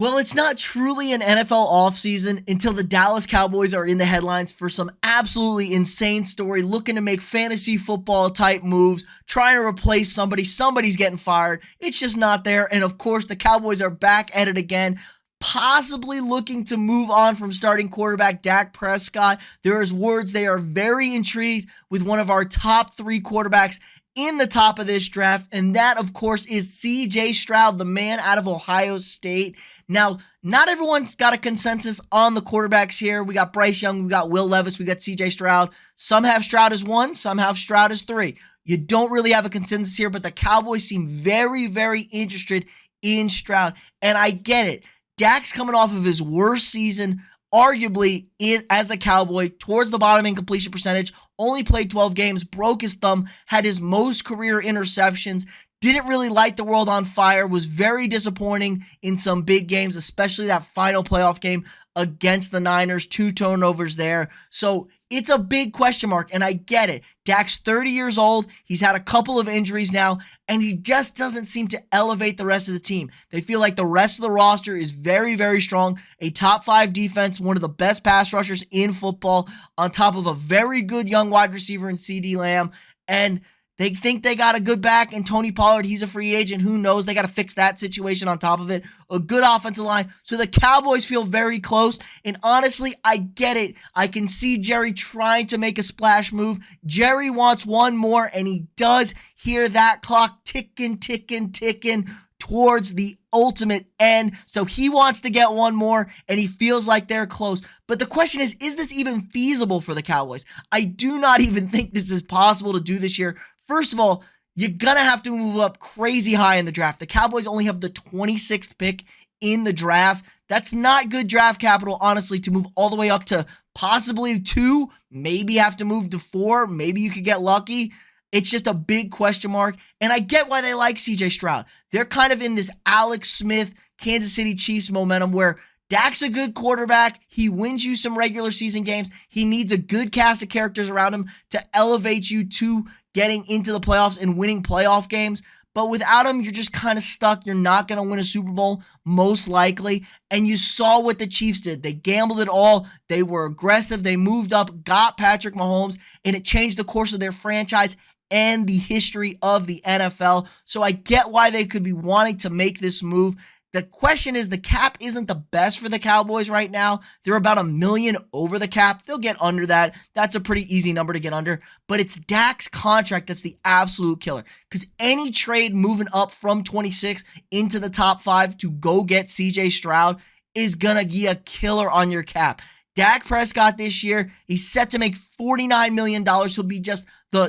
Well, it's not truly an NFL offseason until the Dallas Cowboys are in the headlines for some absolutely insane story, looking to make fantasy football type moves, trying to replace somebody. Somebody's getting fired. It's just not there. And of course, the Cowboys are back at it again, possibly looking to move on from starting quarterback Dak Prescott. There is words they are very intrigued with one of our top 3 quarterbacks in the top of this draft, and that, of course, is C.J. Stroud, the man out of Ohio State. Now, not everyone's got a consensus on the quarterbacks here. We got Bryce Young, we got Will Levis, we got C.J. Stroud. Some have Stroud as 1, some have Stroud as 3. You don't really have a consensus here, but the Cowboys seem very, very interested in Stroud, and I get it. Dak's coming off of his worst season, arguably, as a Cowboy, towards the bottom in completion percentage, only played 12 games, broke his thumb, had his most career interceptions, didn't really light the world on fire, was very disappointing in some big games, especially that final playoff game against the Niners, 2 turnovers there. So it's a big question mark, and I get it. Dak's 30 years old. He's had a couple of injuries now, and he just doesn't seem to elevate the rest of the team. They feel like the rest of the roster is very, very strong. A top 5 defense, one of the best pass rushers in football, on top of a very good young wide receiver in CeeDee Lamb, and they think they got a good back in Tony Pollard. He's a free agent. Who knows? They got to fix that situation on top of it. A good offensive line. So the Cowboys feel very close. And honestly, I get it. I can see Jerry trying to make a splash move. Jerry wants one more, and he does hear that clock ticking, ticking, ticking towards the ultimate end. So he wants to get one more, and he feels like they're close. But the question is this even feasible for the Cowboys? I do not even think this is possible to do this year. First of all, you're going to have to move up crazy high in the draft. The Cowboys only have the 26th pick in the draft. That's not good draft capital, honestly, to move all the way up to possibly 2, maybe have to move to 4. Maybe you could get lucky. It's just a big question mark. And I get why they like C.J. Stroud. They're kind of in this Alex Smith, Kansas City Chiefs momentum where Dak's a good quarterback. He wins you some regular season games. He needs a good cast of characters around him to elevate you to getting into the playoffs and winning playoff games. But without him, you're just kind of stuck. You're not going to win a Super Bowl, most likely. And you saw what the Chiefs did. They gambled it all. They were aggressive. They moved up, got Patrick Mahomes, and it changed the course of their franchise and the history of the NFL. So I get why they could be wanting to make this move. The question is, the cap isn't the best for the Cowboys right now. They're about $1 million over the cap. They'll get under that. That's a pretty easy number to get under. But it's Dak's contract that's the absolute killer. Because any trade moving up from 26 into the top 5 to go get C.J. Stroud is going to be a killer on your cap. Dak Prescott this year, he's set to make $49 million. He'll be just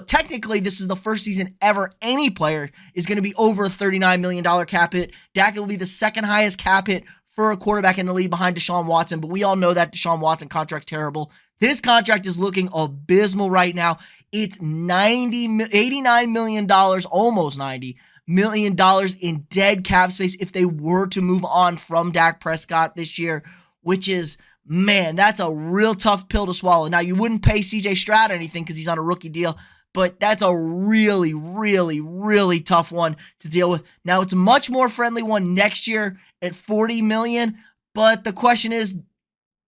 technically, this is the first season ever any player is going to be over a $39 million cap hit. Dak will be the second highest cap hit for a quarterback in the league behind Deshaun Watson, but we all know that Deshaun Watson contract's terrible. This contract is looking abysmal right now. It's $89 million, almost $90 million in dead cap space if they were to move on from Dak Prescott this year, which is, man, that's a real tough pill to swallow. Now, you wouldn't pay C.J. Stroud anything because he's on a rookie deal, but that's a really, really, really tough one to deal with. Now, it's a much more friendly one next year at $40 million, but the question is,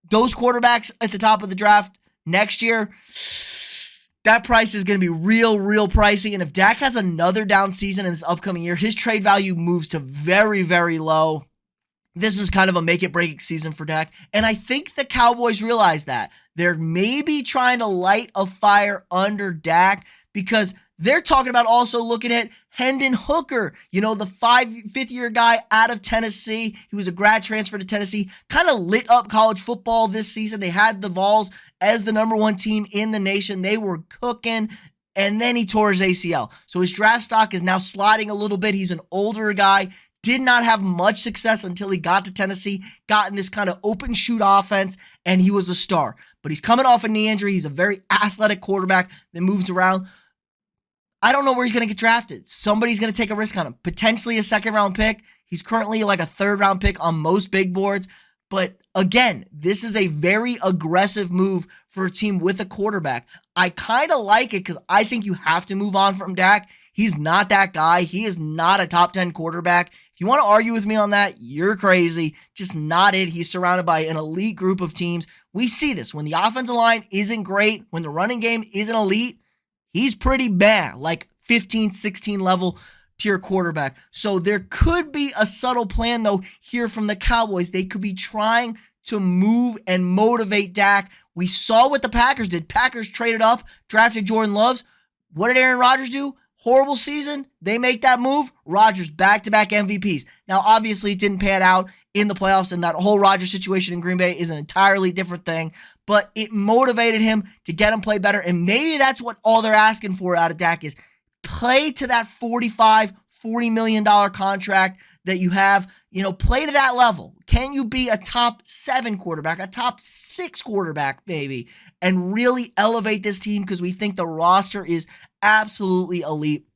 those quarterbacks at the top of the draft next year, that price is going to be real, real pricey, and if Dak has another down season in this upcoming year, his trade value moves to very, very low. This is kind of a make-it-break season for Dak, and I think the Cowboys realize that. They're maybe trying to light a fire under Dak because they're talking about also looking at Hendon Hooker, the fifth-year guy out of Tennessee. He was a grad transfer to Tennessee, kind of lit up college football this season. They had the Vols as the number 1 team in the nation. They were cooking, and then he tore his ACL. So his draft stock is now sliding a little bit. He's an older guy. Did not have much success until he got to Tennessee, got in this kind of open shoot offense, and he was a star. But he's coming off a knee injury. He's a very athletic quarterback that moves around. I don't know where he's going to get drafted. Somebody's going to take a risk on him. Potentially a second-round pick. He's currently like a third-round pick on most big boards. But again, this is a very aggressive move for a team with a quarterback. I kind of like it because I think you have to move on from Dak. He's not that guy. He is not a top 10 quarterback If you want to argue with me on that, you're crazy. Just not it. He's surrounded by an elite group of teams. We see this when the offensive line isn't great, when the running game isn't elite, he's pretty bad, like 15, 16 level tier quarterback. So there could be a subtle plan, though, here from the Cowboys. They could be trying to move and motivate Dak. We saw what the Packers did. Packers traded up, drafted Jordan Love. What did Aaron Rodgers do? Horrible season. They make that move. Rodgers back-to-back MVPs. Now, obviously, it didn't pan out in the playoffs, and that whole Rodgers situation in Green Bay is an entirely different thing, but it motivated him to get him play better, and maybe that's what all they're asking for out of Dak is play to that $40 million contract that you have. Play to that level. Can you be a top 7 quarterback, a top 6 quarterback maybe, and really elevate this team because we think the roster is absolutely elite.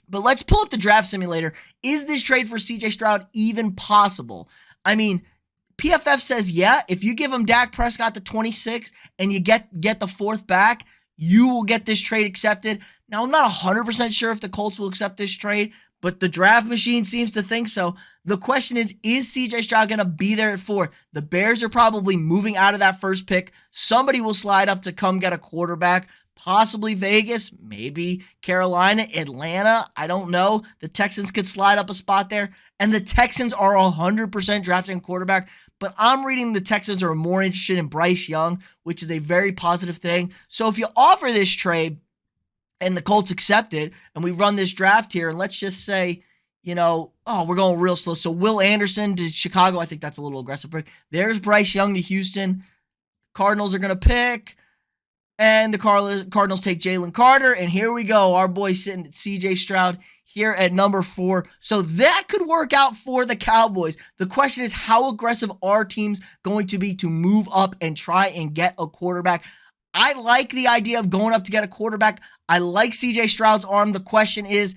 But let's pull up the draft simulator. Is this trade for CJ Stroud even possible? I mean, PFF says, yeah, if you give him Dak Prescott the 26 and you get the 4th back, you will get this trade accepted. Now, I'm not 100% sure if the Colts will accept this trade, but the draft machine seems to think so. The question is CJ Stroud going to be there at 4? The Bears are probably moving out of that first pick. Somebody will slide up to come get a quarterback, possibly Vegas, maybe Carolina, Atlanta. I don't know. The Texans could slide up a spot there, and the Texans are 100% drafting a quarterback. But I'm reading the Texans are more interested in Bryce Young, which is a very positive thing. So if you offer this trade and the Colts accept it, and we run this draft here, and let's just say, we're going real slow. So Will Anderson to Chicago, I think that's a little aggressive pick. There's Bryce Young to Houston. Cardinals are going to pick, and the Cardinals take Jalen Carter, and here we go. Our boy sitting at CJ Stroud here at number 4. So that could work out for the Cowboys. The question is, how aggressive are teams going to be to move up and try and get a quarterback? I like the idea of going up to get a quarterback. I like CJ Stroud's arm. The question is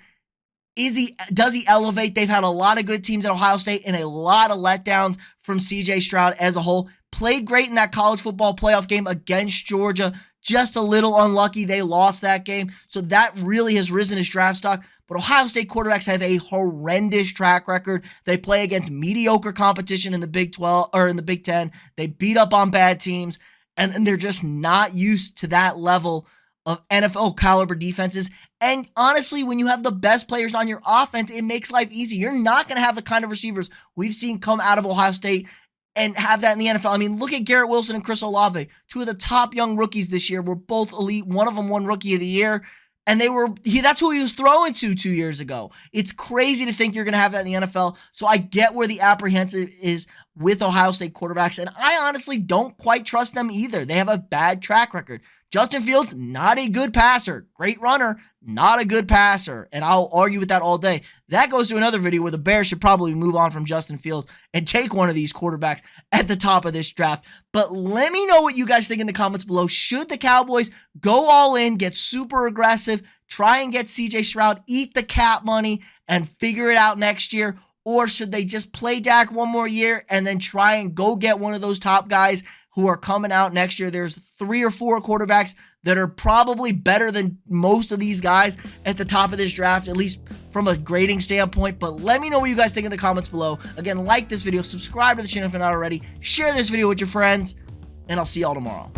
does he elevate? They've had a lot of good teams at Ohio State and a lot of letdowns from CJ Stroud as a whole. Played great in that college football playoff game against Georgia. Just a little unlucky they lost that game. So that really has risen his draft stock. But Ohio State quarterbacks have a horrendous track record. They play against mediocre competition in the Big 12 or in the Big 10. They beat up on bad teams, and they're just not used to that level of NFL caliber defenses. And honestly, when you have the best players on your offense, it makes life easy. You're not going to have the kind of receivers we've seen come out of Ohio State and have that in the NFL. I mean, look at Garrett Wilson and Chris Olave, 2 of the top young rookies this year. Were both elite. One of them won Rookie of the Year. And that's who he was throwing to 2 years ago. It's crazy to think you're going to have that in the NFL. So I get where the apprehensive is with Ohio State quarterbacks. And I honestly don't quite trust them either. They have a bad track record. Justin Fields, not a good passer. Great runner, not a good passer. And I'll argue with that all day. That goes to another video where the Bears should probably move on from Justin Fields and take one of these quarterbacks at the top of this draft. But let me know what you guys think in the comments below. Should the Cowboys go all in, get super aggressive, try and get CJ Stroud, eat the cap money, and figure it out next year? Or should they just play Dak one more year and then try and go get one of those top guys who are coming out next year? There's 3 or 4 quarterbacks that are probably better than most of these guys at the top of this draft, at least from a grading standpoint. But let me know what you guys think in the comments below. Again, like this video, subscribe to the channel if you're not already, share this video with your friends, and I'll see y'all tomorrow.